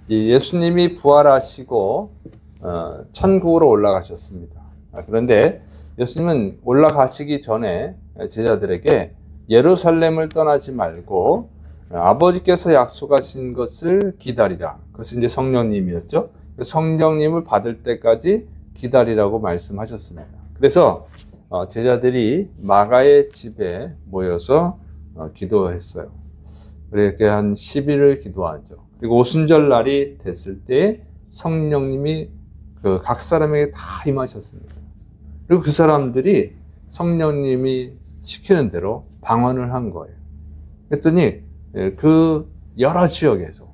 이 예수님이 부활하시고 천국으로 올라가셨습니다. 그런데 예수님은 올라가시기 전에 제자들에게 예루살렘을 떠나지 말고 아버지께서 약속하신 것을 기다리라. 그것은 이제 성령님이었죠. 성령님을 받을 때까지 기다리라고 말씀하셨습니다. 그래서 제자들이 마가의 집에 모여서 기도했어요. 그렇게 한 10일을 기도하죠. 그리고 오순절 날이 됐을 때 성령님이 각 사람에게 다 임하셨습니다. 그리고 그 사람들이 성령님이 시키는 대로 방언을 한 거예요. 그랬더니 그 여러 지역에서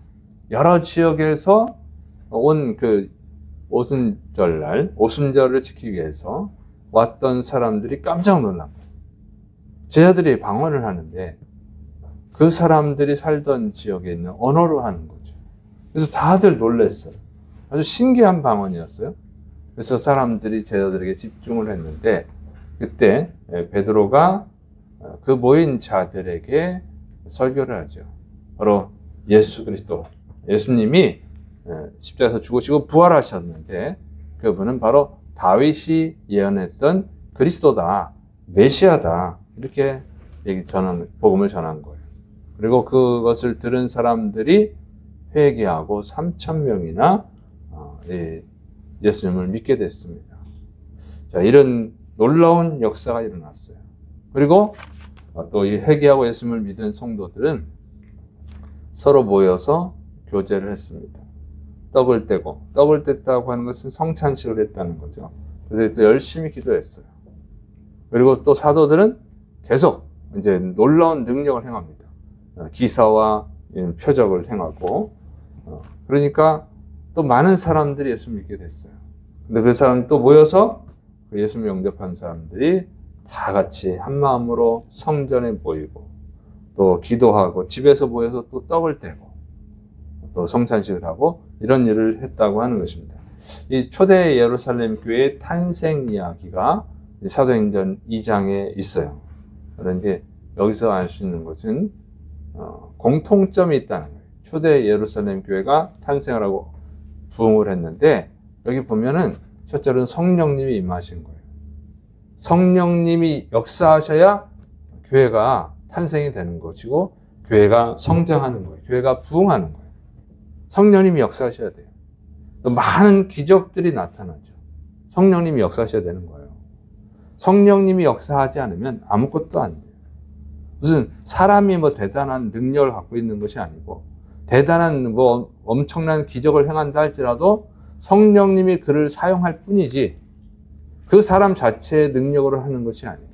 온 그 오순절날, 오순절을 지키기 위해서 왔던 사람들이 깜짝 놀란 거예요. 제자들이 방언을 하는데 그 사람들이 살던 지역에 있는 언어로 하는 거죠. 그래서 다들 놀랐어요. 아주 신기한 방언이었어요. 그래서 사람들이 제자들에게 집중을 했는데 그때 베드로가 그 모인 자들에게 설교를 하죠. 바로 예수 그리스도, 예수님이 십자가에서 죽으시고 부활하셨는데 그분은 바로 다윗이 예언했던 그리스도다, 메시아다, 이렇게 복음을 전한 거예요. 그리고 그것을 들은 사람들이 회개하고 3,000명이나 예수님을 믿게 됐습니다. 자, 이런 놀라운 역사가 일어났어요. 그리고 또 이 회개하고 예수님을 믿은 성도들은 서로 모여서 교제를 했습니다. 떡을 뗐다고 하는 것은 성찬식을 했다는 거죠. 그래서 또 열심히 기도했어요. 그리고 또 사도들은 계속 이제 놀라운 능력을 행합니다. 기사와 표적을 행하고, 그러니까 또 많은 사람들이 예수를 믿게 됐어요. 근데 그 사람 또 모여서 그 예수를 영접한 사람들이 다 같이 한 마음으로 성전에 모이고 또 기도하고 집에서 모여서 또 떡을 떼고 또 성찬식을 하고 이런 일을 했다고 하는 것입니다. 이 초대 예루살렘 교회의 탄생 이야기가 사도행전 2장에 있어요. 그런데 여기서 알 수 있는 것은 공통점이 있다는 거예요. 초대 예루살렘 교회가 탄생을 하고 부흥을 했는데 여기 보면은 첫째로는 성령님이 임하신 거예요. 성령님이 역사하셔야 교회가 탄생이 되는 것이고 교회가 성장하는 거예요. 교회가 부흥하는 거예요. 성령님이 역사하셔야 돼요. 또 많은 기적들이 나타나죠. 성령님이 역사하셔야 되는 거예요. 성령님이 역사하지 않으면 아무것도 안 돼요. 무슨 사람이 대단한 능력을 갖고 있는 것이 아니고 대단한 엄청난 기적을 행한다 할지라도 성령님이 그를 사용할 뿐이지 그 사람 자체의 능력으로 하는 것이 아니에요.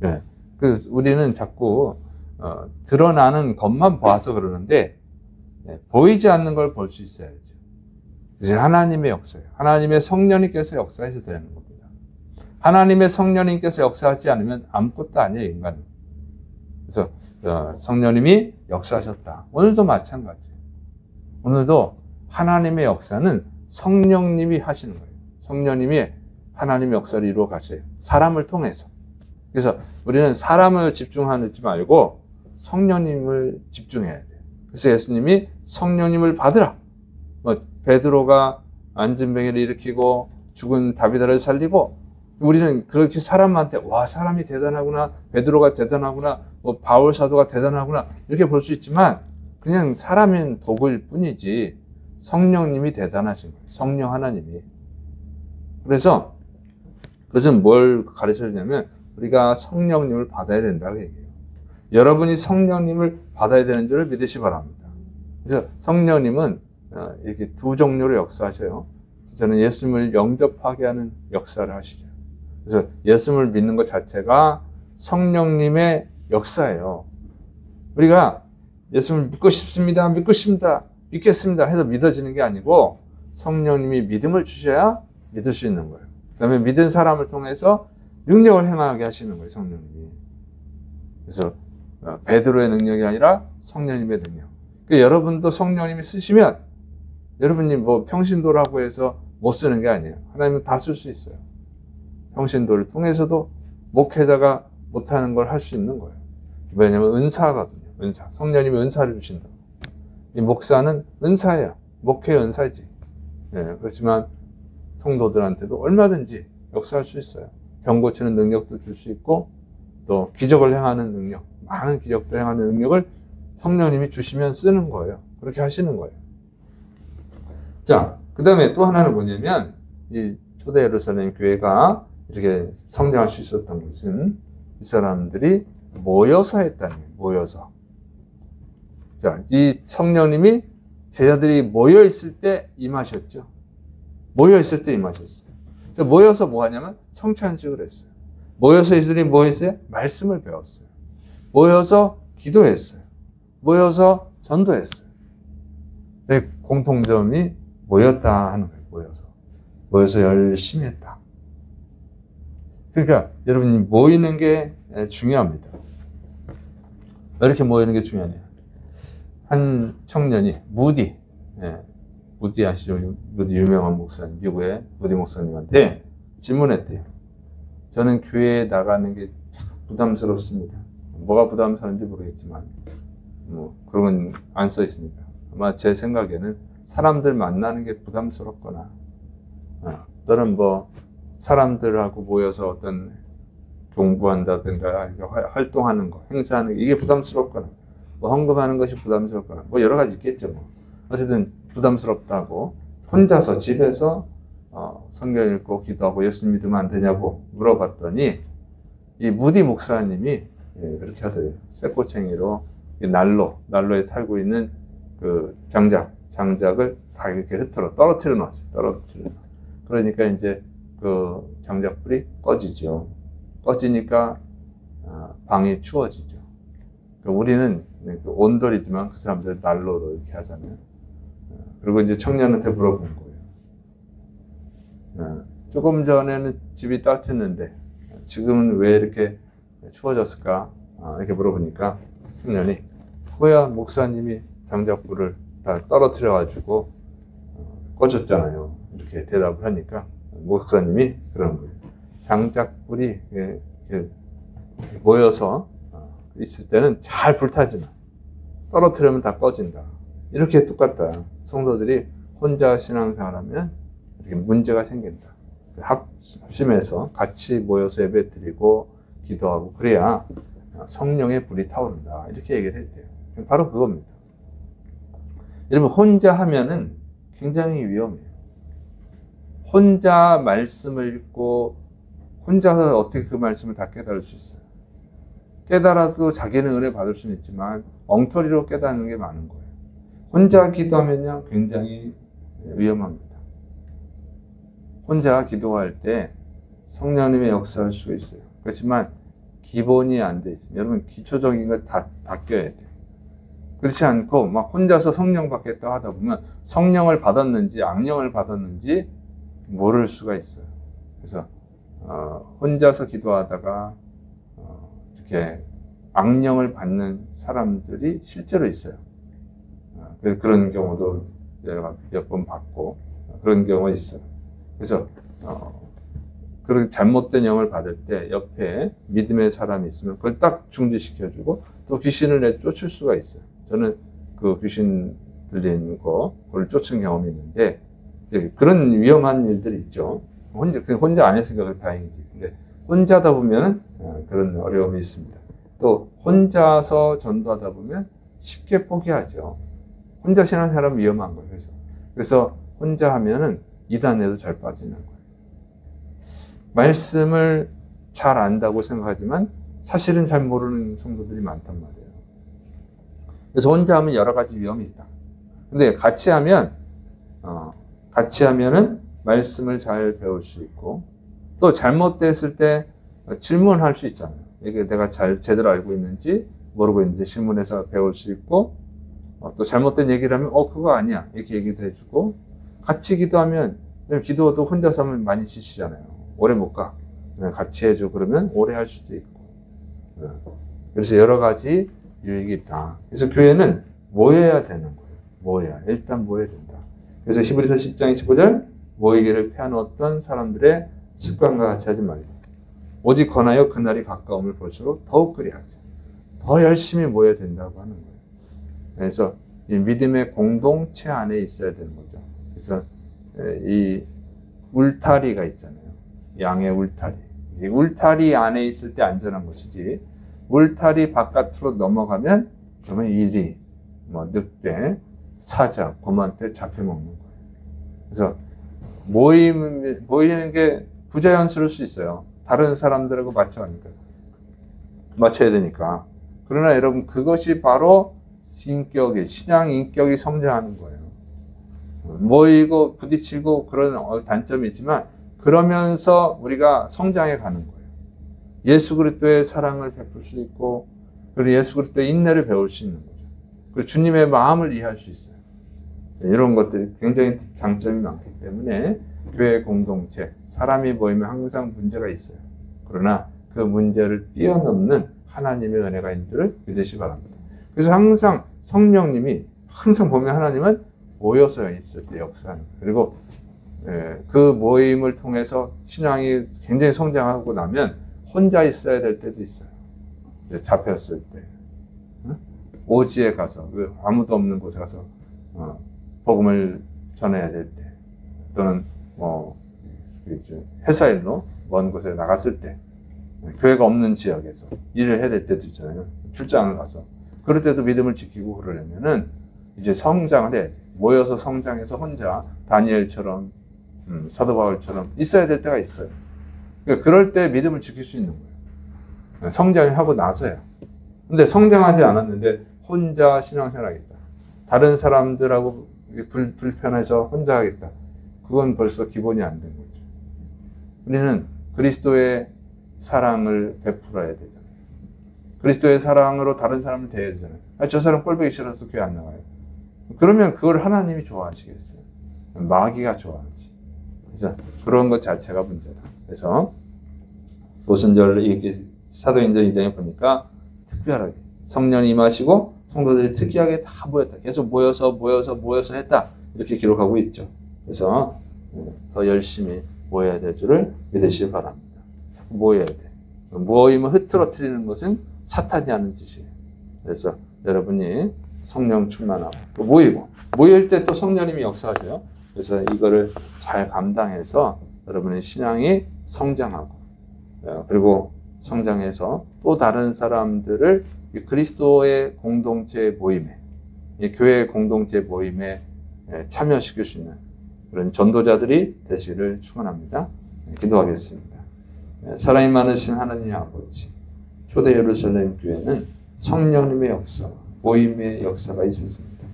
네. 우리는 자꾸 드러나는 것만 봐서 그러는데 보이지 않는 걸 볼 수 있어야죠. 이제 하나님의 역사예요. 하나님의 성령님께서 역사하셔야 되는 겁니다. 하나님의 성령님께서 역사하지 않으면 아무것도 아니에요, 인간은. 그래서 성령님이 역사하셨다. 오늘도 마찬가지예요. 오늘도 하나님의 역사는 성령님이 하시는 거예요. 성령님이 하나님의 역사를 이루어 가셔요. 사람을 통해서. 그래서 우리는 사람을 집중하지 말고 성령님을 집중해야 돼요. 그래서 예수님이 성령님을 받으라. 베드로가 안진뱅이를 일으키고 죽은 다비다를 살리고 우리는 그렇게 사람한테 와 사람이 대단하구나, 베드로가 대단하구나, 바울 사도가 대단하구나 이렇게 볼 수 있지만 그냥 사람인 도구일 뿐이지 성령님이 대단하신 거예요. 성령 하나님이. 그래서 그것은 뭘 가르쳐 주냐면 우리가 성령님을 받아야 된다고 얘기해요. 여러분이 성령님을 받아야 되는 줄을 믿으시 바랍니다. 그래서 성령님은 이렇게 두 종류로 역사하셔요. 저는 예수님을 영접하게 하는 역사를 하시죠. 그래서 예수님을 믿는 것 자체가 성령님의 역사예요. 우리가 예수님을 믿고 싶습니다, 믿겠습니다 해서 믿어지는 게 아니고 성령님이 믿음을 주셔야 믿을 수 있는 거예요. 그 다음에 믿은 사람을 통해서 능력을 행하게 하시는 거예요, 성령님이. 그래서 베드로의 능력이 아니라 성령님의 능력. 그러니까 여러분도 성령님이 쓰시면 여러분이 평신도라고 해서 못 쓰는 게 아니에요. 하나님은 다 쓸 수 있어요. 평신도를 통해서도 목회자가 못하는 걸 할 수 있는 거예요. 왜냐하면 은사거든요. 은사. 성령님이 은사를 주신다. 이 목사는 은사예요. 목회 은사지. 예, 그렇지만 성도들한테도 얼마든지 역사할 수 있어요. 병 고치는 능력도 줄 수 있고 또 기적을 행하는 능력, 많은 기적을 행하는 능력을 성령님이 주시면 쓰는 거예요. 그렇게 하시는 거예요. 자, 그 다음에 또 하나는 뭐냐면 이 초대 예루살렘 교회가 이렇게 성장할 수 있었던 것은 이 사람들이 모여서 했다는 거예요. 모여서. 자, 이 성령님이 제자들이 모여 있을 때 임하셨죠. 모여 있을 때 임하셨어요. 모여서 뭐 하냐면 성찬식을 했어요. 모여서 이들이 뭐 했어요? 말씀을 배웠어요. 모여서 기도했어요. 모여서 전도했어요. 공통점이 모였다 하는 거예요. 모여서 열심히 했다. 그러니까 여러분이 모이는 게 중요합니다. 왜 이렇게 모이는 게 중요하냐? 한 청년이 무디 아시죠? 무디 유명한 목사님, 미국의 무디 목사님한테 질문했대요. 저는 교회에 나가는 게 참 부담스럽습니다. 뭐가 부담스러운지 모르겠지만 뭐 그런 건 안 써 있으니까 아마 제 생각에는 사람들 만나는 게 부담스럽거나 또는 뭐 사람들하고 모여서 어떤 공부한다든가 활동하는 거, 행사하는 게 이게 부담스럽거나 뭐 헌금하는 것이 부담스럽거나 뭐 여러 가지 있겠죠. 뭐. 어쨌든 부담스럽다고 혼자서 집에서 성경 읽고 기도하고 예수 믿으면 안 되냐고 물어봤더니 이 무디 목사님이 그렇게 하더래요. 쇠꼬챙이로 난로에 살고 있는 그 장작을 다 이렇게 떨어뜨려 놨어요. 그러니까 이제 그 장작불이 꺼지죠. 꺼지니까 방이 추워지죠. 우리는 온돌이지만 그 사람들 난로로 이렇게 하잖아요. 그리고 이제 청년한테 물어본 거예요. 조금 전에는 집이 따뜻했는데 지금은 왜 이렇게 추워졌을까? 이렇게 물어보니까 청년이 그거야 목사님이 장작불을 다 떨어뜨려가지고 꺼졌잖아요. 이렇게 대답을 하니까 목사님이 그러는 거예요. 장작불이 모여서 있을 때는 잘 불타지만 떨어뜨리면 다 꺼진다. 이렇게 똑같다. 성도들이 혼자 신앙생활하면 이렇게 문제가 생긴다. 합심해서 같이 모여서 예배드리고 기도하고 그래야 성령의 불이 타오른다. 이렇게 얘기를 했대요. 바로 그겁니다. 여러분 혼자 하면은 굉장히 위험해요. 혼자 말씀을 읽고 혼자서 어떻게 그 말씀을 다 깨달을 수 있어요. 깨달아도 자기는 은혜 받을 수는 있지만 엉터리로 깨닫는 게 많은 거예요. 혼자 기도하면요 굉장히 위험합니다. 혼자 기도할 때 성령님의 역사할 수 있어요. 그렇지만 기본이 안 돼 있어요. 여러분 기초적인 걸 다 껴야 돼요. 그렇지 않고 막 혼자서 성령 받겠다 하다 보면 성령을 받았는지 악령을 받았는지 모를 수가 있어요. 그래서 혼자서 기도하다가 이렇게 악령을 받는 사람들이 실제로 있어요. 그래서 그런 경우도 몇 번 봤고 그런 경우가 있어요. 그래서 그렇게 잘못된 영을 받을 때 옆에 믿음의 사람이 있으면 그걸 딱 중지시켜주고 또 귀신을 내쫓을 수가 있어요. 저는 그 귀신 들리는 그걸 쫓은 경험이 있는데 그런 위험한 일들이 있죠. 혼자 안 했으니까 다행이지. 근데 혼자다 보면 그런 어려움이 있습니다. 또 혼자서 전도하다 보면 쉽게 포기하죠. 혼자 신앙생활은 위험한 거예요. 그래서 혼자 하면은 이단에도 잘 빠지는 거예요. 말씀을 잘 안다고 생각하지만 사실은 잘 모르는 성도들이 많단 말이에요. 그래서 혼자 하면 여러 가지 위험이 있다. 근데 같이 하면은 말씀을 잘 배울 수 있고 또 잘못됐을 때 질문할 수 있잖아요. 이게 내가 제대로 알고 있는지 모르고 있는지 질문해서 배울 수 있고 또 잘못된 얘기를 하면 그거 아니야 이렇게 얘기도 해주고 같이 기도하면 기도도 혼자서 하면 많이 지치잖아요. 오래 못 가. 같이 해줘 그러면 오래 할 수도 있고 그래서 여러 가지 유익이 있다. 그래서 교회는 모여야 되는 거예요. 일단 모여야 된다. 그래서 히브리서 10장 15절 모이기를 패한 어떤 사람들의 습관과 같이 하지 말고 오직 권하여 그날이 가까움을 볼수록 더욱 그리하자. 더 열심히 모여야 된다고 하는 거예요. 그래서 이 믿음의 공동체 안에 있어야 되는 거죠. 그래서 이 울타리가 있잖아요. 양의 울타리. 이 울타리 안에 있을 때 안전한 것이지, 울타리 바깥으로 넘어가면 그러면 이리, 늑대, 사자, 곰한테 잡혀먹는 거예요. 그래서 모이는 게 부자연스러울 수 있어요. 다른 사람들하고 맞춰야 되니까. 그러나 여러분, 그것이 바로 신앙 인격이 성장하는 거예요. 모이고 부딪히고 그런 단점이 있지만, 그러면서 우리가 성장해 가는 거예요. 예수 그리스도의 사랑을 베풀 수 있고, 그리고 예수 그리스도의 인내를 배울 수 있는 거죠. 그리고 주님의 마음을 이해할 수 있어요. 이런 것들이 굉장히 장점이 많기 때문에 교회 공동체, 사람이 모이면 항상 문제가 있어요. 그러나 그 문제를 뛰어넘는 하나님의 은혜가 있는 줄을 믿으시기 바랍니다. 그래서 항상 성령님이, 항상 보면 하나님은 모여서 있을 때 역사하는 거예요. 그리고 그 모임을 통해서 신앙이 굉장히 성장하고 나면 혼자 있어야 될 때도 있어요. 잡혔을 때, 오지에 가서, 아무도 없는 곳에 가서 복음을 전해야 될 때, 또는 회사 일로 먼 곳에 나갔을 때, 교회가 없는 지역에서 일을 해야 될 때도 있잖아요. 출장을 가서. 그럴 때도 믿음을 지키고 그러려면은 이제 성장을 해야 돼. 모여서 성장해서 혼자 다니엘처럼, 사도 바울처럼 있어야 될 때가 있어요. 그러니까 그럴 때 믿음을 지킬 수 있는 거예요. 성장하고 나서야. 근데 성장하지 않았는데 혼자 신앙생활 하겠다, 다른 사람들하고 불편해서 혼자 하겠다, 그건 벌써 기본이 안 된 거죠. 우리는 그리스도의 사랑을 베풀어야 되잖아요. 그리스도의 사랑으로 다른 사람을 대해야 되잖아요. 저 사람 꼴보기 싫어서 교회 안 나가요. 그러면 그걸 하나님이 좋아하시겠어요? 마귀가 좋아하지. 그래서 그런 것 자체가 문제다. 그래서 오순절 사도행전 2장에 보니까 특별하게 성령이 임하시고 성도들이 특이하게 다 모였다. 계속 모여서 했다. 이렇게 기록하고 있죠. 그래서 더 열심히 모여야 될 줄을 믿으시기 바랍니다. 모여야 돼. 모임을 흐트러뜨리는 것은 사탄이 하는 짓이에요. 그래서 여러분이 성령 충만하고 모일 때 또 성령님이 역사하세요. 그래서 이거를 잘 감당해서 여러분의 신앙이 성장하고, 그리고 성장해서 또 다른 사람들을 그리스도의 공동체 모임에, 교회 공동체 모임에 참여시킬 수 있는 그런 전도자들이 되시기를 축원합니다. 기도하겠습니다. 사랑이 많으신 하나님 아버지, 초대 예루살렘 교회는 성령님의 역사, 모임의 역사가 있었습니다.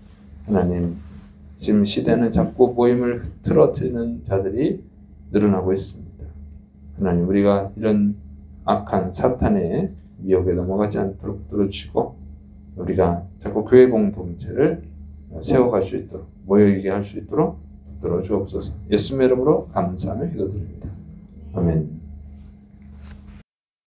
하나님, 지금 시대는 자꾸 모임을 흐트러뜨리는 자들이 늘어나고 있습니다. 하나님, 우리가 이런 악한 사탄의 미혹에 넘어가지 않도록 붙들어주시고, 우리가 자꾸 교회 공동체를 세워갈 수 있도록, 모여있게 할 수 있도록 붙들어 주옵소서. 예수님의 이름으로 감사하며 기도드립니다. 아멘.